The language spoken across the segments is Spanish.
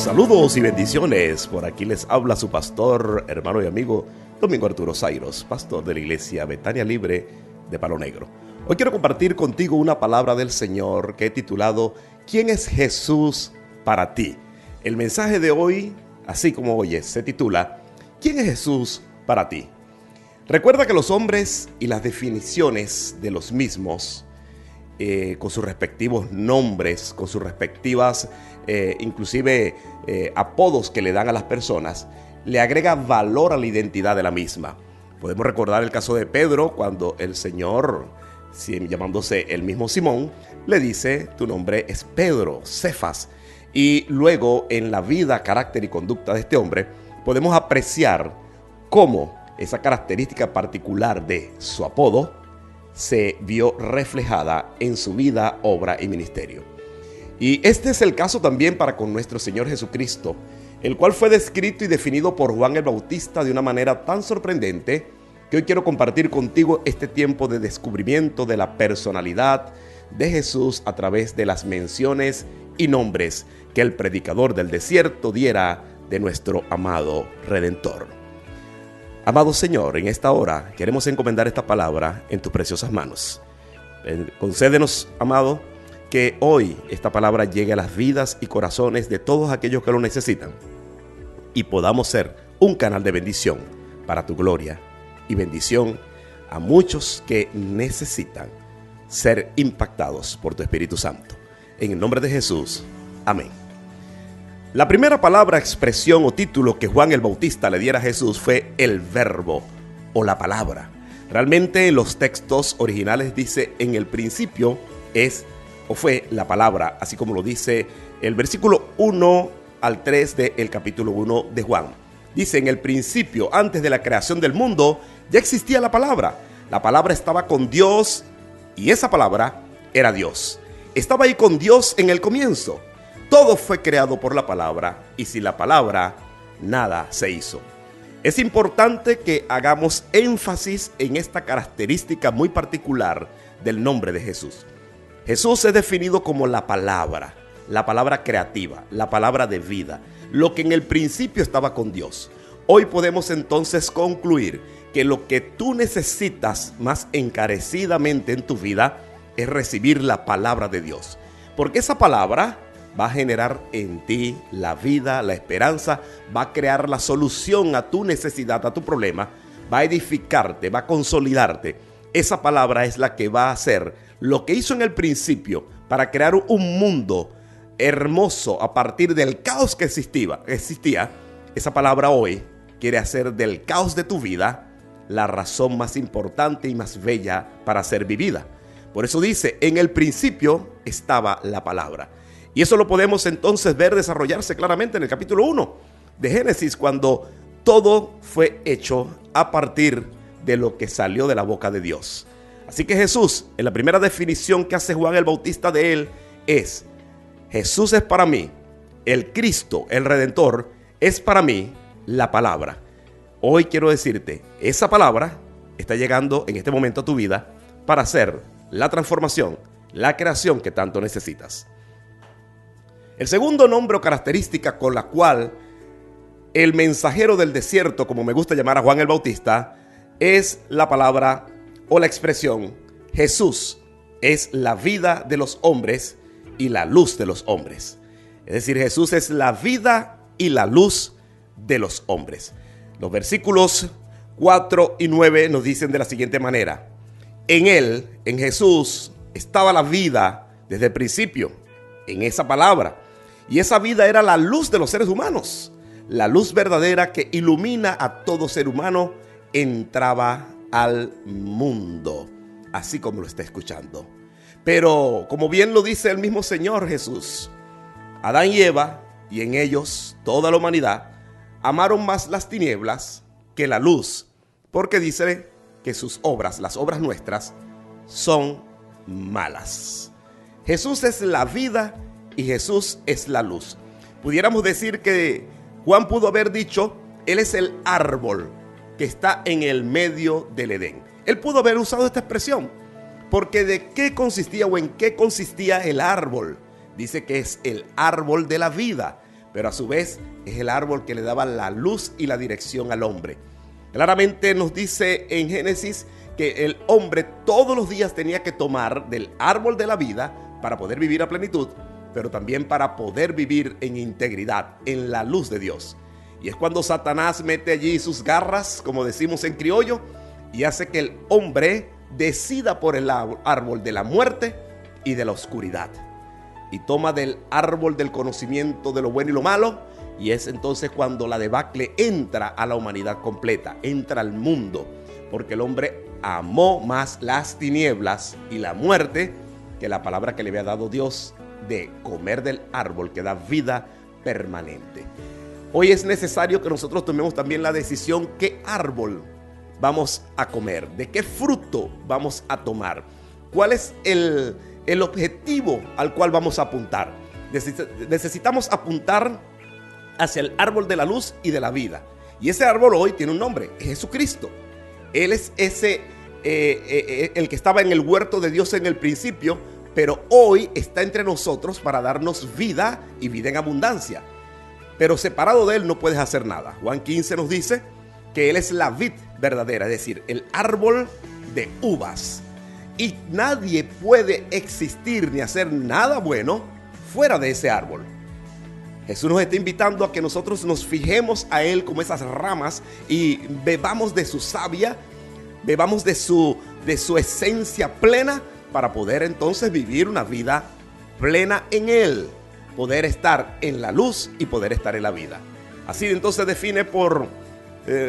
Saludos y bendiciones. Por aquí les habla su pastor, hermano y amigo Domingo Arturo Zairos, pastor de la iglesia Betania Libre de Palo Negro. Hoy quiero compartir contigo una palabra del Señor que he titulado ¿Quién es Jesús para ti? El mensaje de hoy, así como oyes, se titula ¿Quién es Jesús para ti? Recuerda que los hombres y las definiciones de los mismos, con sus respectivos nombres, con sus respectivas inclusive apodos que le dan a las personas, le agrega valor a la identidad de la misma. Podemos recordar el caso de Pedro cuando el Señor, llamándose el mismo Simón, le dice: tu nombre es Pedro, Cefas. Y luego en la vida, carácter y conducta de este hombre podemos apreciar cómo esa característica particular de su apodo se vio reflejada en su vida, obra y ministerio. Y este es el caso también para con nuestro Señor Jesucristo, el cual fue descrito y definido por Juan el Bautista de una manera tan sorprendente que hoy quiero compartir contigo este tiempo de descubrimiento de la personalidad de Jesús a través de las menciones y nombres que el predicador del desierto diera de nuestro amado Redentor. Amado Señor, en esta hora queremos encomendar esta palabra en tus preciosas manos. Concédenos, amado, que hoy esta palabra llegue a las vidas y corazones de todos aquellos que lo necesitan y podamos ser un canal de bendición para tu gloria y bendición a muchos que necesitan ser impactados por tu Espíritu Santo. En el nombre de Jesús, amén. La primera palabra, expresión o título que Juan el Bautista le diera a Jesús fue el verbo o la palabra. Realmente en los textos originales dice: en el principio es o fue la palabra, así como lo dice el versículo 1 al 3 del capítulo 1 de Juan. Dice: en el principio, antes de la creación del mundo, ya existía la palabra. La palabra estaba con Dios y esa palabra era Dios. Estaba ahí con Dios en el comienzo. Todo fue creado por la palabra y sin la palabra nada se hizo. Es importante que hagamos énfasis en esta característica muy particular del nombre de Jesús. Jesús es definido como la palabra creativa, la palabra de vida, lo que en el principio estaba con Dios. Hoy podemos entonces concluir que lo que tú necesitas más encarecidamente en tu vida es recibir la palabra de Dios, porque esa palabra va a generar en ti la vida, la esperanza, va a crear la solución a tu necesidad, a tu problema, va a edificarte, va a consolidarte. Esa palabra es la que va a hacer lo que hizo en el principio para crear un mundo hermoso a partir del caos que existía. Esa palabra hoy quiere hacer del caos de tu vida la razón más importante y más bella para ser vivida. Por eso dice: en el principio estaba la palabra. Y eso lo podemos entonces ver desarrollarse claramente en el capítulo 1 de Génesis, cuando todo fue hecho a partir de lo que salió de la boca de Dios. Así que Jesús, en la primera definición que hace Juan el Bautista de él, es: Jesús es para mí, el Cristo, el Redentor, es para mí la palabra. Hoy quiero decirte, esa palabra está llegando en este momento a tu vida para hacer la transformación, la creación que tanto necesitas. El segundo nombre o característica con la cual el mensajero del desierto, como me gusta llamar a Juan el Bautista, es la palabra o la expresión: Jesús es la vida de los hombres y la luz de los hombres. Es decir, Jesús es la vida y la luz de los hombres. Los versículos 4 y 9 nos dicen de la siguiente manera: en él, en Jesús, estaba la vida desde el principio, en esa palabra. Y esa vida era la luz de los seres humanos. La luz verdadera que ilumina a todo ser humano entraba al mundo, así como lo está escuchando. Pero, como bien lo dice el mismo Señor Jesús, Adán y Eva, y en ellos toda la humanidad, amaron más las tinieblas que la luz, porque dice que sus obras, las obras nuestras, son malas. Jesús es la vida y Jesús es la luz. Pudiéramos decir que Juan pudo haber dicho: Él es el árbol que está en el medio del Edén. Él pudo haber usado esta expresión, porque ¿de qué consistía o en qué consistía el árbol? Dice que es el árbol de la vida. pero a su vez es el árbol que le daba la luz y la dirección al hombre. Claramente nos dice en Génesis que el hombre todos los días tenía que tomar del árbol de la vida para poder vivir a plenitud, pero también para poder vivir en integridad, en la luz de Dios. Y es cuando Satanás mete allí sus garras, como decimos en criollo, y hace que el hombre decida por el árbol de la muerte y de la oscuridad. Y toma del árbol del conocimiento de lo bueno y lo malo, y es entonces cuando la debacle entra a la humanidad completa, entra al mundo, porque el hombre amó más las tinieblas y la muerte que la palabra que le había dado Dios de comer del árbol que da vida permanente. Hoy es necesario que nosotros tomemos también la decisión qué árbol vamos a comer, de qué fruto vamos a tomar, cuál es el objetivo al cual vamos a apuntar. Necesitamos apuntar hacia el árbol de la luz y de la vida. Y ese árbol hoy tiene un nombre, es Jesucristo. Él es el que estaba en el huerto de Dios en el principio, pero hoy está entre nosotros para darnos vida y vida en abundancia. Pero separado de Él no puedes hacer nada. Juan 15 nos dice que Él es la vid verdadera, es decir, el árbol de uvas. Y nadie puede existir ni hacer nada bueno fuera de ese árbol. Jesús nos está invitando a que nosotros nos fijemos a Él como esas ramas y bebamos de su savia, bebamos de su esencia plena para poder entonces vivir una vida plena en Él, poder estar en la luz y poder estar en la vida. Así entonces define por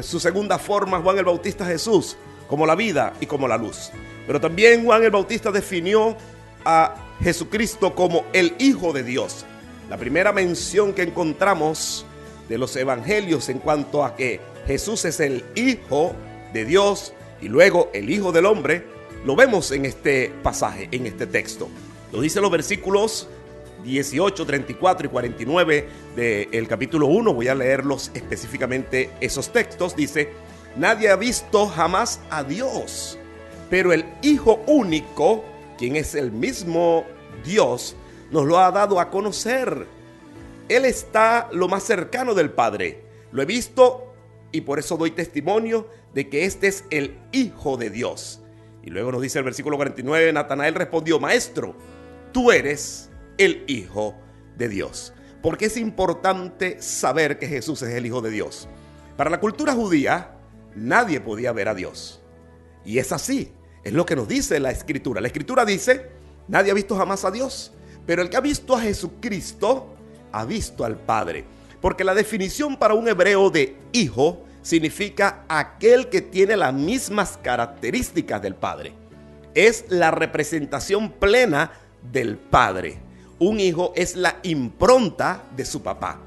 su segunda forma Juan el Bautista a Jesús como la vida y como la luz. Pero también Juan el Bautista definió a Jesucristo como el Hijo de Dios. La primera mención que encontramos de los evangelios en cuanto a que Jesús es el Hijo de Dios y luego el Hijo del Hombre, lo vemos en este pasaje, en este texto. Lo dice los versículos 18, 34 y 49 del capítulo 1. Voy a leerlos específicamente esos textos. Dice: nadie ha visto jamás a Dios, pero el Hijo único, quien es el mismo Dios, nos lo ha dado a conocer. Él está lo más cercano del Padre. Lo he visto y por eso doy testimonio de que este es el Hijo de Dios. Y luego nos dice el versículo 49, Natanael respondió: Maestro, tú eres el Hijo de Dios. Porque es importante saber que Jesús es el Hijo de Dios. Para la cultura judía, nadie podía ver a Dios. Y es así, es lo que nos dice la Escritura. La Escritura dice: nadie ha visto jamás a Dios, pero el que ha visto a Jesucristo ha visto al Padre. Porque la definición para un hebreo de hijo significa aquel que tiene las mismas características del Padre. Es la representación plena del Padre. Un hijo es la impronta de su papá.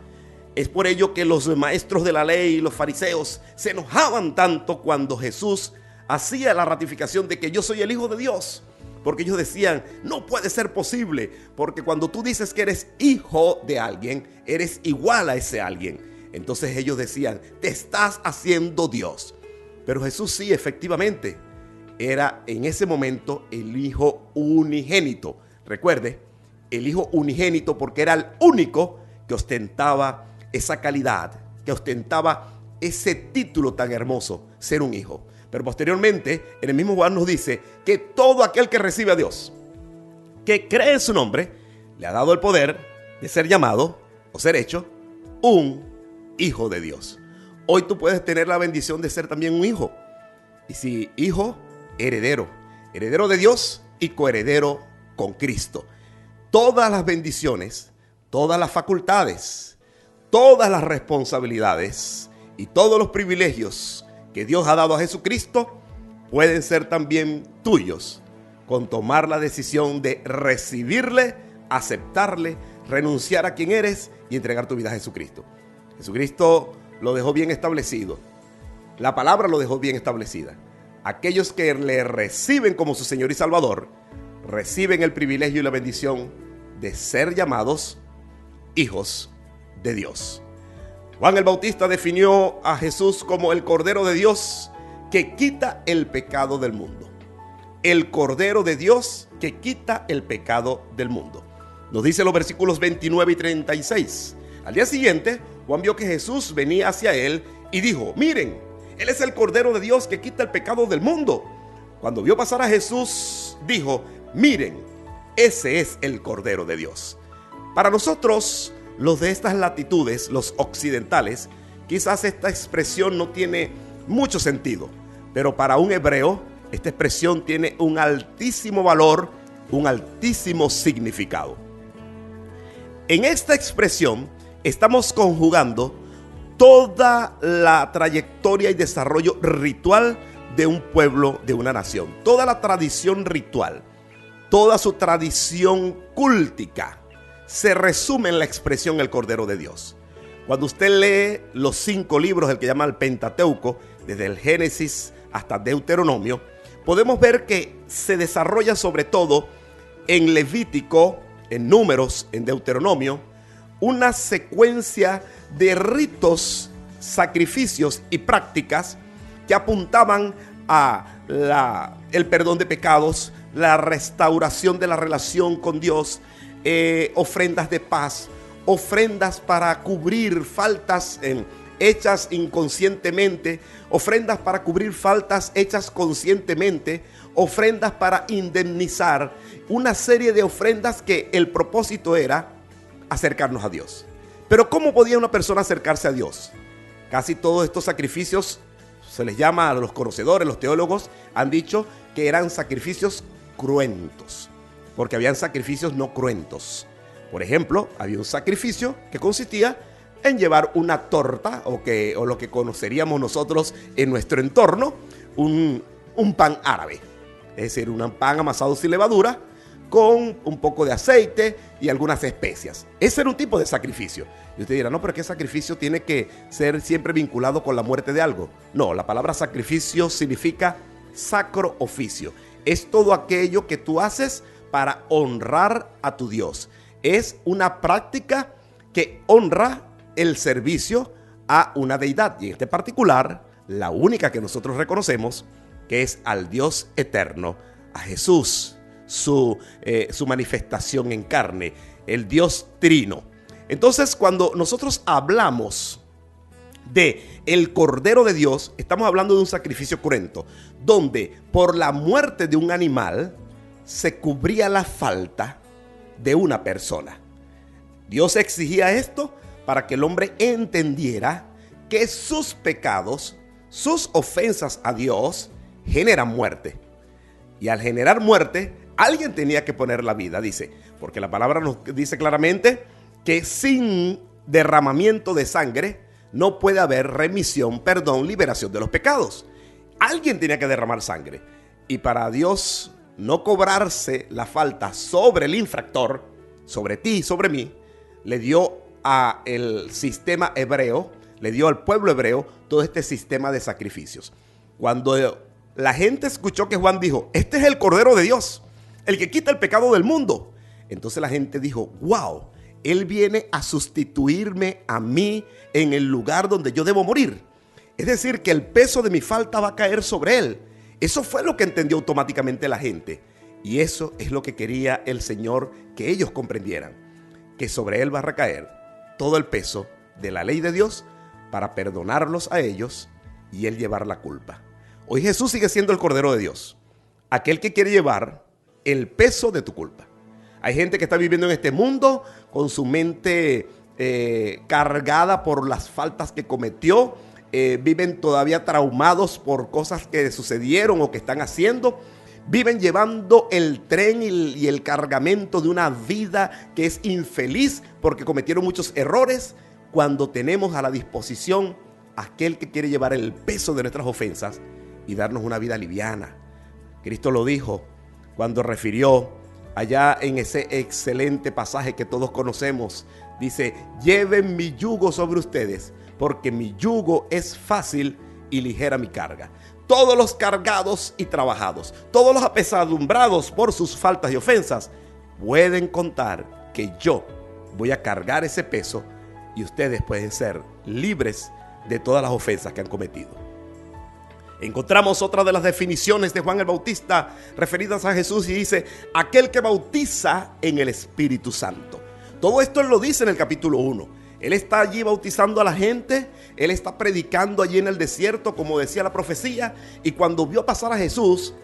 Es por ello que los maestros de la ley y los fariseos se enojaban tanto cuando Jesús hacía la ratificación de que yo soy el Hijo de Dios. Porque ellos decían: no puede ser posible, porque cuando tú dices que eres hijo de alguien, eres igual a ese alguien. Entonces ellos decían: te estás haciendo Dios. Pero Jesús sí, efectivamente, era en ese momento el Hijo unigénito. Recuerde, el Hijo unigénito porque era el único que ostentaba esa calidad, que ostentaba ese título tan hermoso, ser un hijo. Pero posteriormente, en el mismo Juan nos dice que todo aquel que recibe a Dios, que cree en su nombre, le ha dado el poder de ser llamado o ser hecho un hijo de Dios. Hoy tú puedes tener la bendición de ser también un hijo. Y si hijo, heredero de Dios y coheredero con Cristo. Todas las bendiciones, todas las facultades, todas las responsabilidades y todos los privilegios que Dios ha dado a Jesucristo pueden ser también tuyos con tomar la decisión de recibirle, aceptarle, renunciar a quien eres y entregar tu vida a Jesucristo. Jesucristo lo dejó bien establecido. La palabra lo dejó bien establecida. Aquellos que le reciben como su Señor y Salvador reciben el privilegio y la bendición de ser llamados hijos de Dios. Juan el Bautista definió a Jesús como el Cordero de Dios que quita el pecado del mundo. El Cordero de Dios que quita el pecado del mundo. Nos dice los versículos 29 y 36. Al día siguiente, Juan vio que Jesús venía hacia él y dijo: miren, Él es el Cordero de Dios que quita el pecado del mundo. Cuando vio pasar a Jesús, dijo: miren, ese es el Cordero de Dios. Para nosotros, los de estas latitudes, los occidentales, quizás esta expresión no tiene mucho sentido, pero para un hebreo, esta expresión tiene un altísimo valor, un altísimo significado. En esta expresión estamos conjugando toda la trayectoria y desarrollo ritual de un pueblo, de una nación. Toda la tradición ritual, toda su tradición cúltica se resume en la expresión el Cordero de Dios. Cuando usted lee los 5 libros, el que llama el Pentateuco, desde el Génesis hasta Deuteronomio, podemos ver que se desarrolla sobre todo en Levítico, en Números, en Deuteronomio, una secuencia de ritos, sacrificios y prácticas que apuntaban a el perdón de pecados, la restauración de la relación con Dios, ofrendas de paz, ofrendas para cubrir faltas hechas inconscientemente, ofrendas para cubrir faltas hechas conscientemente, ofrendas para indemnizar, una serie de ofrendas que el propósito era acercarnos a Dios. Pero ¿cómo podía una persona acercarse a Dios? Casi todos estos sacrificios, se les llama, a los conocedores, los teólogos han dicho que eran sacrificios cruentos, porque habían sacrificios no cruentos. Por ejemplo, había un sacrificio que consistía en llevar una torta, o lo que conoceríamos nosotros en nuestro entorno, un pan árabe. Es decir, un pan amasado sin levadura, con un poco de aceite y algunas especias. Ese era un tipo de sacrificio. Y usted dirá: no, pero ¿qué sacrificio tiene que ser siempre vinculado con la muerte de algo? No, la palabra sacrificio significa sacro oficio. Es todo aquello que tú haces para honrar a tu Dios. Es una práctica que honra el servicio a una deidad, y en este particular, la única que nosotros reconocemos, que es al Dios eterno, a Jesús, su manifestación en carne, el Dios trino. Entonces, cuando nosotros hablamos de el Cordero de Dios, estamos hablando de un sacrificio cruento, donde por la muerte de un animal se cubría la falta de una persona. Dios exigía esto para que el hombre entendiera que sus pecados, sus ofensas a Dios, generan muerte. Y al generar muerte, alguien tenía que poner la vida, dice, porque la palabra nos dice claramente que sin derramamiento de sangre no puede haber remisión, perdón, liberación de los pecados. Alguien tenía que derramar sangre. Y para Dios no cobrarse la falta sobre el infractor, sobre ti y sobre mí, le dio al sistema hebreo, le dio al pueblo hebreo todo este sistema de sacrificios. Cuando la gente escuchó que Juan dijo: este es el Cordero de Dios, el que quita el pecado del mundo, entonces la gente dijo: wow, Él viene a sustituirme a mí en el lugar donde yo debo morir. Es decir, que el peso de mi falta va a caer sobre Él. Eso fue lo que entendió automáticamente la gente. Y eso es lo que quería el Señor que ellos comprendieran, que sobre Él va a recaer todo el peso de la ley de Dios para perdonarlos a ellos y Él llevar la culpa. Hoy Jesús sigue siendo el Cordero de Dios, aquel que quiere llevar el peso de tu culpa. Hay gente que está viviendo en este mundo con su mente cargada por las faltas que cometió, viven todavía traumados por cosas que sucedieron o que están haciendo, viven llevando el tren y el cargamento de una vida que es infeliz porque cometieron muchos errores, cuando tenemos a la disposición aquel que quiere llevar el peso de nuestras ofensas y darnos una vida liviana. Cristo lo dijo cuando refirió allá en ese excelente pasaje que todos conocemos. Dice: lleven mi yugo sobre ustedes, porque mi yugo es fácil y ligera mi carga. Todos los cargados y trabajados, todos los apesadumbrados por sus faltas y ofensas, pueden contar que yo voy a cargar ese peso y ustedes pueden ser libres de todas las ofensas que han cometido. Encontramos otra de las definiciones de Juan el Bautista referidas a Jesús y dice: aquel que bautiza en el Espíritu Santo. Todo esto él lo dice en el capítulo 1. Él está allí bautizando a la gente, Él está predicando allí en el desierto, como decía la profecía, y cuando vio pasar a Jesús,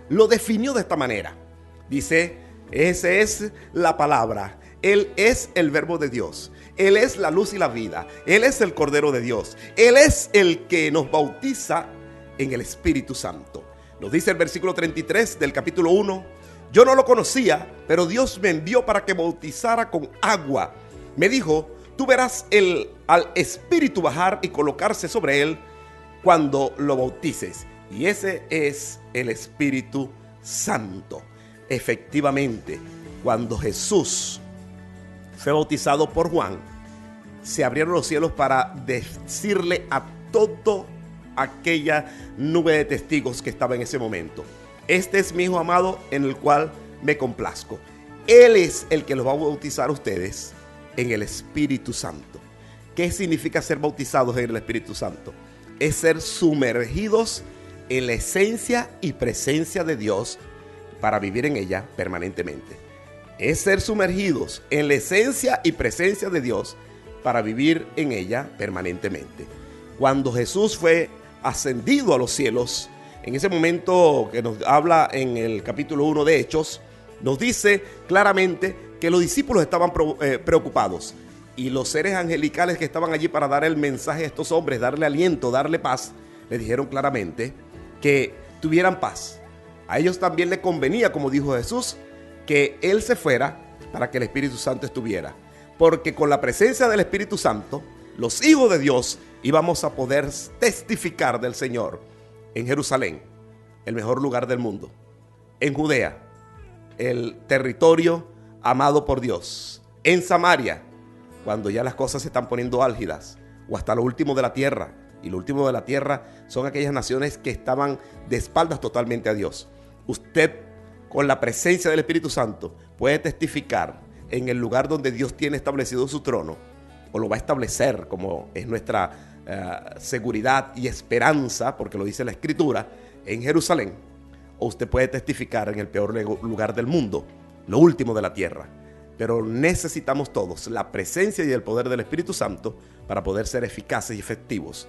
lo definió de esta manera. Dice, esa es la palabra, Él es el verbo de Dios, Él es la luz y la vida, Él es el Cordero de Dios, Él es el que nos bautiza en el Espíritu Santo. Nos dice el versículo 33 del capítulo 1, yo no lo conocía, pero Dios me envió para que bautizara con agua. Me dijo, tú verás al Espíritu bajar y colocarse sobre él cuando lo bautices. Y ese es el Espíritu Santo. Efectivamente, cuando Jesús fue bautizado por Juan, se abrieron los cielos para decirle a toda aquella nube de testigos que estaba en ese momento, este es mi Hijo amado en el cual me complazco. Él es el que los va a bautizar a ustedes en el Espíritu Santo. ¿Qué significa ser bautizados en el Espíritu Santo? Es ser sumergidos en la esencia y presencia de Dios para vivir en ella permanentemente. Es ser sumergidos en la esencia y presencia de Dios para vivir en ella permanentemente. Cuando Jesús fue ascendido a los cielos, en ese momento que nos habla en el capítulo 1 de Hechos, nos dice claramente que los discípulos estaban preocupados y los seres angelicales que estaban allí para dar el mensaje a estos hombres, darle aliento, darle paz, les dijeron claramente que tuvieran paz. A ellos también les convenía, como dijo Jesús, que Él se fuera para que el Espíritu Santo estuviera, porque con la presencia del Espíritu Santo, los hijos de Dios íbamos a poder testificar del Señor en Jerusalén, el mejor lugar del mundo, en Judea, el territorio amado por Dios, en Samaria, cuando ya las cosas se están poniendo álgidas, o hasta lo último de la tierra. Y lo último de la tierra son aquellas naciones que estaban de espaldas totalmente a Dios. Usted, con la presencia del Espíritu Santo, puede testificar en el lugar donde Dios tiene establecido su trono, o lo va a establecer, como es nuestra seguridad y esperanza, porque lo dice la Escritura, en Jerusalén. O usted puede testificar en el peor lugar del mundo, lo último de la tierra. Pero necesitamos todos la presencia y el poder del Espíritu Santo para poder ser eficaces y efectivos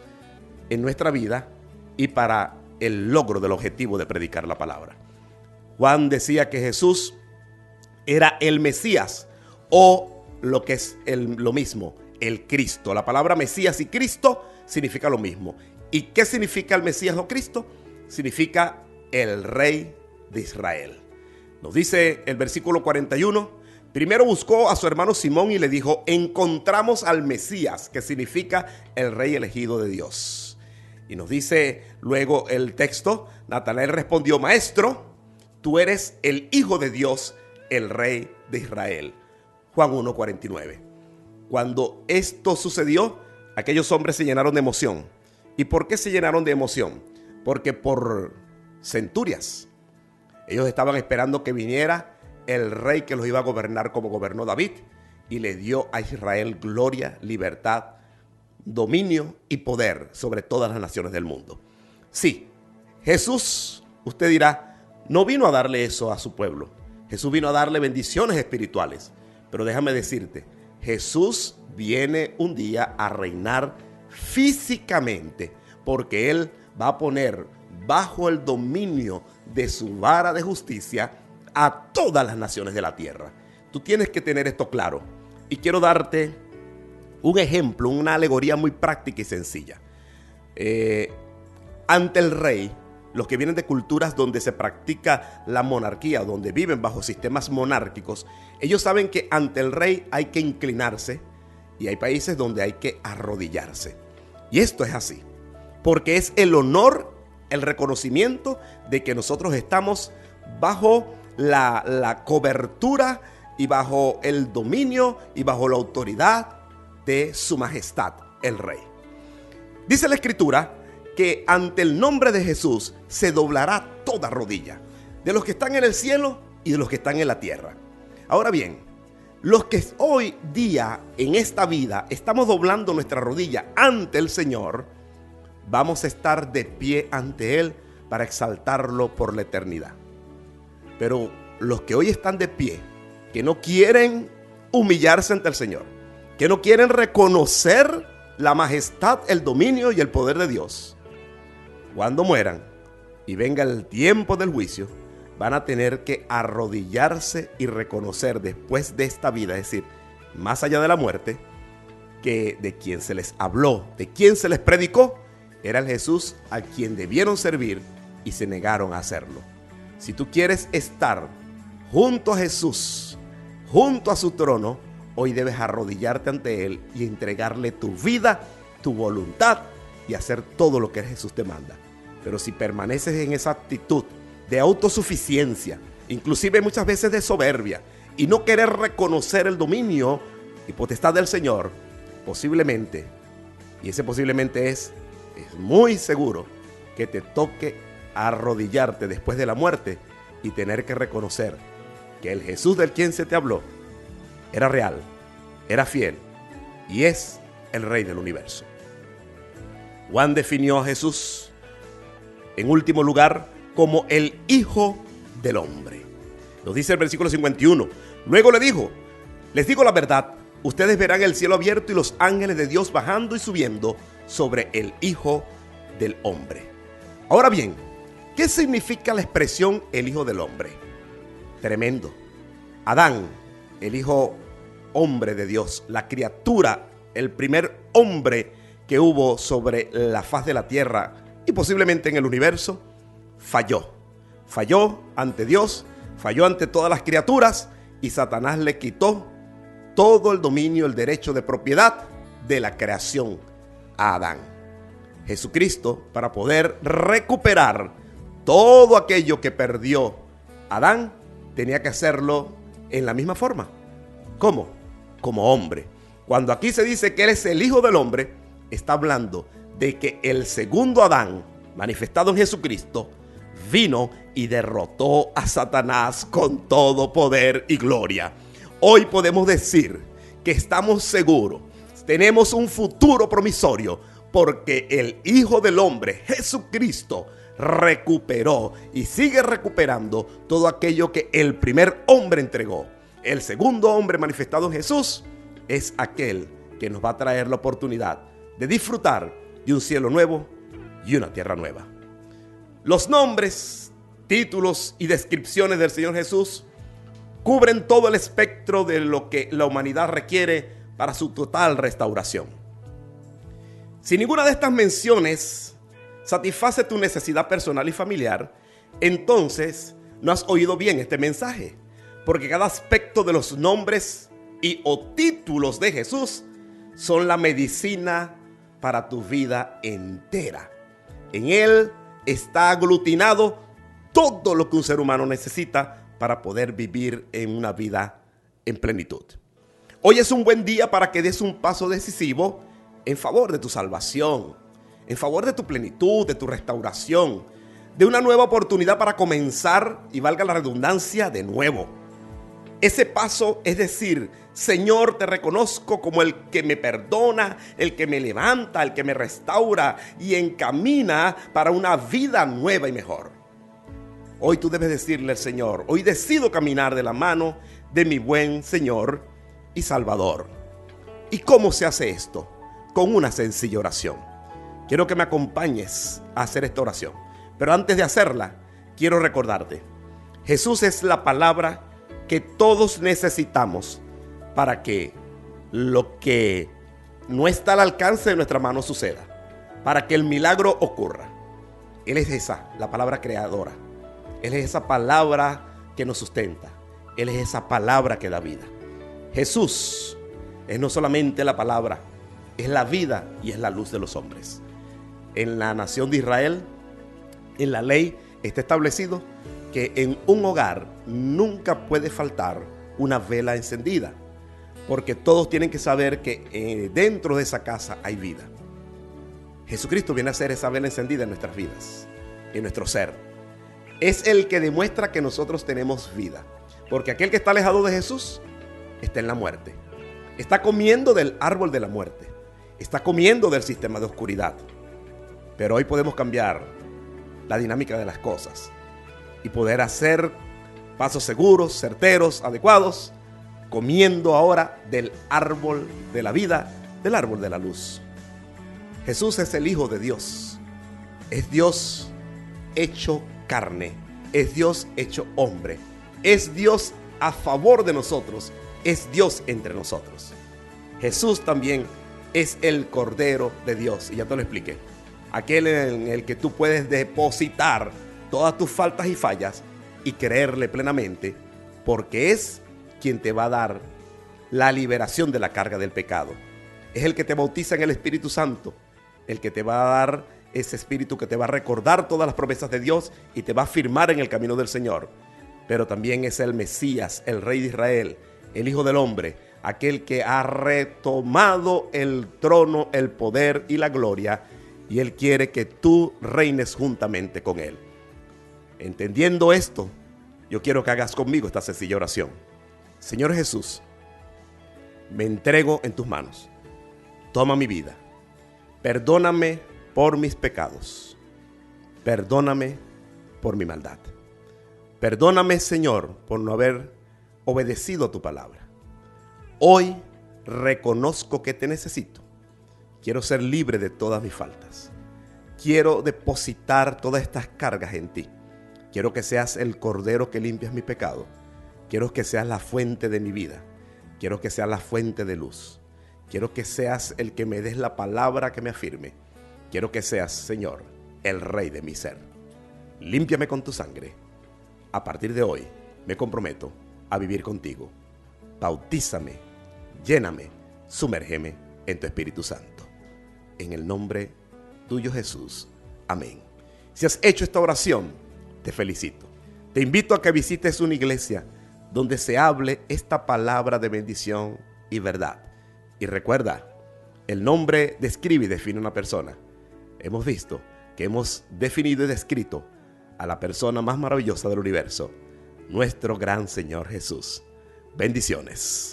en nuestra vida y para el logro del objetivo de predicar la palabra. Juan decía que Jesús era el Mesías, o lo que es lo mismo, el Cristo. La palabra Mesías y Cristo significa lo mismo. ¿Y qué significa el Mesías o Cristo? Significa el Rey de Israel. Nos dice el versículo 41, primero buscó a su hermano Simón y le dijo, encontramos al Mesías, que significa el Rey elegido de Dios. Y nos dice luego el texto, Natanael respondió, Maestro, tú eres el Hijo de Dios, el Rey de Israel. Juan 1:49. Cuando esto sucedió, aquellos hombres se llenaron de emoción. ¿Y por qué se llenaron de emoción? Porque por centurias. Ellos estaban esperando que viniera el rey que los iba a gobernar como gobernó David, y le dio a Israel gloria, libertad, dominio y poder sobre todas las naciones del mundo. Sí, Jesús, usted dirá, no vino a darle eso a su pueblo. Jesús vino a darle bendiciones espirituales. Pero déjame decirte, Jesús viene un día a reinar físicamente, porque Él va a poner bajo el dominio de su vara de justicia a todas las naciones de la tierra. Tú tienes que tener esto claro. Y quiero darte un ejemplo, una alegoría muy práctica y sencilla. Ante el rey, los que vienen de culturas donde se practica la monarquía, donde viven bajo sistemas monárquicos, ellos saben que ante el rey hay que inclinarse, y hay países donde hay que arrodillarse. Y esto es así, porque es el honor, el reconocimiento de que nosotros estamos bajo la cobertura y bajo el dominio y bajo la autoridad de su majestad, el rey. Dice la Escritura que ante el nombre de Jesús se doblará toda rodilla, de los que están en el cielo y de los que están en la tierra. Ahora bien, los que hoy día en esta vida estamos doblando nuestra rodilla ante el Señor, vamos a estar de pie ante Él para exaltarlo por la eternidad. Pero los que hoy están de pie, que no quieren humillarse ante el Señor, que no quieren reconocer la majestad, el dominio y el poder de Dios. Cuando mueran y venga el tiempo del juicio, van a tener que arrodillarse y reconocer después de esta vida, es decir, más allá de la muerte, que de quien se les habló, de quien se les predicó, era el Jesús a quien debieron servir y se negaron a hacerlo. Si tú quieres estar junto a Jesús, junto a su trono, hoy debes arrodillarte ante Él y entregarle tu vida, tu voluntad y hacer todo lo que Jesús te manda. Pero si permaneces en esa actitud de autosuficiencia, inclusive muchas veces de soberbia, y no querer reconocer el dominio y potestad del Señor, posiblemente, y ese posiblemente es muy seguro, que te toque arrodillarte después de la muerte y tener que reconocer que el Jesús del quien se te habló era real, era fiel y es el Rey del universo. Juan definió a Jesús, en último lugar, como el Hijo del Hombre. Nos dice el versículo 51. Luego le dijo: les digo la verdad, ustedes verán el cielo abierto y los ángeles de Dios bajando y subiendo sobre el Hijo del Hombre. Ahora bien, ¿qué significa la expresión el Hijo del Hombre? Tremendo. Adán, el Hijo hombre de Dios, la criatura, el primer hombre que hubo sobre la faz de la tierra y posiblemente en el universo, falló. Falló ante Dios, falló ante todas las criaturas y Satanás le quitó todo el dominio, el derecho de propiedad de la creación a Adán. Jesucristo, para poder recuperar todo aquello que perdió Adán, tenía que hacerlo en la misma forma. ¿Cómo? Como hombre. Cuando aquí se dice que Él es el Hijo del Hombre, está hablando de que el segundo Adán, manifestado en Jesucristo, vino y derrotó a Satanás con todo poder y gloria. Hoy podemos decir que estamos seguros, tenemos un futuro promisorio, porque el Hijo del Hombre, Jesucristo, recuperó y sigue recuperando todo aquello que el primer hombre entregó. El segundo hombre manifestado en Jesús es aquel que nos va a traer la oportunidad de disfrutar de un cielo nuevo y una tierra nueva. Los nombres, títulos y descripciones del Señor Jesús cubren todo el espectro de lo que la humanidad requiere para su total restauración. Si ninguna de estas menciones satisface tu necesidad personal y familiar, entonces no has oído bien este mensaje, porque cada aspecto de los nombres y o títulos de Jesús son la medicina para tu vida entera. En Él está aglutinado todo lo que un ser humano necesita para poder vivir en una vida en plenitud. Hoy es un buen día para que des un paso decisivo en favor de tu salvación, en favor de tu plenitud, de tu restauración, de una nueva oportunidad para comenzar, y valga la redundancia, de nuevo. Ese paso es decir: Señor, te reconozco como el que me perdona, el que me levanta, el que me restaura y encamina para una vida nueva y mejor. Hoy tú debes decirle al Señor: hoy decido caminar de la mano de mi buen Señor y Salvador. ¿Y cómo se hace esto? Con una sencilla oración. Quiero que me acompañes a hacer esta oración, pero antes de hacerla, quiero recordarte: Jesús es la palabra que todos necesitamos para que lo que no está al alcance de nuestra mano suceda, para que el milagro ocurra. Él es la palabra creadora. Él es esa palabra que nos sustenta. Él es esa palabra que da vida. Jesús es no solamente la palabra, es la vida y es la luz de los hombres. En la nación de Israel, en la ley, está establecido que en un hogar nunca puede faltar una vela encendida, porque todos tienen que saber que dentro de esa casa hay vida. Jesucristo viene a ser esa vela encendida en nuestras vidas, en nuestro ser. Es el que demuestra que nosotros tenemos vida, porque aquel que está alejado de Jesús está en la muerte. Está comiendo del árbol de la muerte. Está comiendo del sistema de oscuridad. Pero hoy podemos cambiar la dinámica de las cosas y poder hacer pasos seguros, certeros, adecuados, comiendo ahora del árbol de la vida, del árbol de la luz. Jesús es el Hijo de Dios. Es Dios hecho carne. Es Dios hecho hombre. Es Dios a favor de nosotros. Es Dios entre nosotros. Jesús también es el Cordero de Dios. Y ya te lo expliqué. Aquel en el que tú puedes depositar todas tus faltas y fallas y creerle plenamente, porque es quien te va a dar la liberación de la carga del pecado. Es el que te bautiza en el Espíritu Santo, el que te va a dar ese Espíritu que te va a recordar todas las promesas de Dios y te va a firmar en el camino del Señor. Pero también es el Mesías, el Rey de Israel, el Hijo del Hombre, aquel que ha retomado el trono, el poder y la gloria, y Él quiere que tú reines juntamente con Él. Entendiendo esto, yo quiero que hagas conmigo esta sencilla oración. Señor Jesús, me entrego en tus manos. Toma mi vida. Perdóname por mis pecados. Perdóname por mi maldad. Perdóname, Señor, por no haber obedecido a tu palabra. Hoy reconozco que te necesito. Quiero ser libre de todas mis faltas. Quiero depositar todas estas cargas en ti. Quiero que seas el Cordero que limpias mi pecado. Quiero que seas la fuente de mi vida. Quiero que seas la fuente de luz. Quiero que seas el que me des la palabra que me afirme. Quiero que seas, Señor, el Rey de mi ser. Límpiame con tu sangre. A partir de hoy me comprometo a vivir contigo. Bautízame, lléname, sumérgeme en tu Espíritu Santo. En el nombre tuyo, Jesús. Amén. Si has hecho esta oración, te felicito. Te invito a que visites una iglesia donde se hable esta palabra de bendición y verdad. Y recuerda, el nombre describe y define una persona. Hemos visto que hemos definido y descrito a la persona más maravillosa del universo, nuestro gran Señor Jesús. Bendiciones.